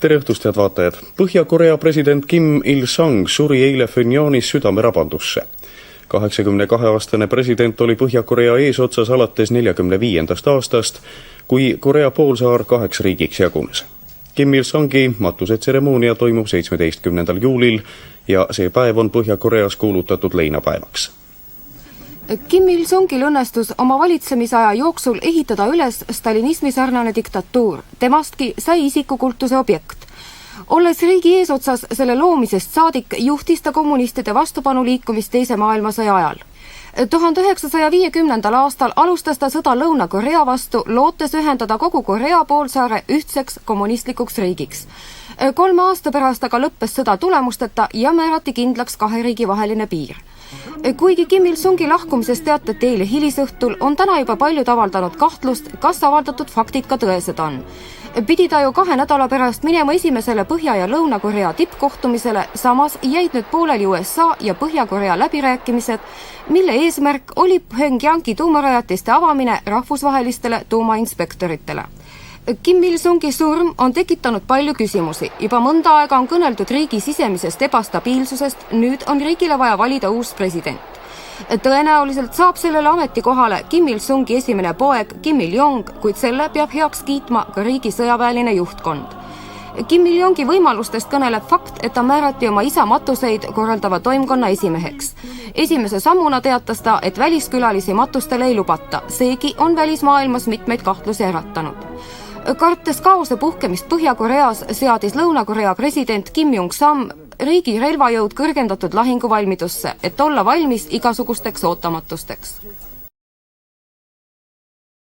Tere õhtust, head vaatajad! Põhja-Korea president Kim Il-sung suri eile Pjöngjanis südamerabandusse. 82-aastane president oli Põhja-Korea eesotsas alates 45. aastast, kui Korea poolsaar 2 riigiks jagunes. Kim Il-sungi matusetseremoonia toimub 17. juulil ja see päev on Põhja-Koreas kuulutatud leinapäevaks. Kim Il-sungil õnnestus oma valitsemisaja jooksul ehitada üles stalinismi sarnane diktatuur. Temastki sai isikukultuse objekt. Olles riigi eesotsas selle loomisest saadik, juhtis ta kommunistide vastupanu liikumist teise maailmasõja ajal. 1950. aastal alustas ta sõda Lõuna-Korea vastu, lootes ühendada kogu Korea poolsaare ühtseks kommunistlikuks riigiks. 3 aasta pärast aga lõppes sõda tulemusteta ja määrati kindlaks 2 riigi vaheline piir. Kuigi Kim Il-sungi lahkumisest teatati eile hilisõhtul, on täna juba paljud avaldanud kahtlust, kas avaldatud faktid ka tõesed on. Pidi ta ju 2 nädala pärast minema esimesele Põhja- ja Lõuna-Korea tippkohtumisele, samas jäid nüüd pooleli USA ja Põhja-Korea läbirääkimised, mille eesmärk oli Pjöngjangi tuumarajatiste avamine rahvusvahelistele tuumainspektoritele. Kim Il-sungi surm on tekitanud palju küsimusi. Juba mõnda aega on kõneldud riigi sisemisest ebastabiilsusest, nüüd on riigile vaja valida uus president. Tõenäoliselt saab sellele ametikohale Kim Il-sungi esimene poeg Kim Il-jong, kuid selle peab heaks kiitma ka riigi sõjaväeline juhtkond. Kim Il-jongi võimalustest kõneleb fakt, et ta määrati oma isa matuseid korraldava toimkonna esimeheks. Esimese sammuna teatas ta, et väliskülalisi matustele ei lubata, seegi on välismaailmas mitmeid kahtlusi äratanud. Kartes kaose puhkemist Põhja-Koreas seadis Lõuna-Korea president Kim Jong-sam riigi relvajõud kõrgendatud lahinguvalmidusse, et olla valmis igasugusteks ootamatusteks.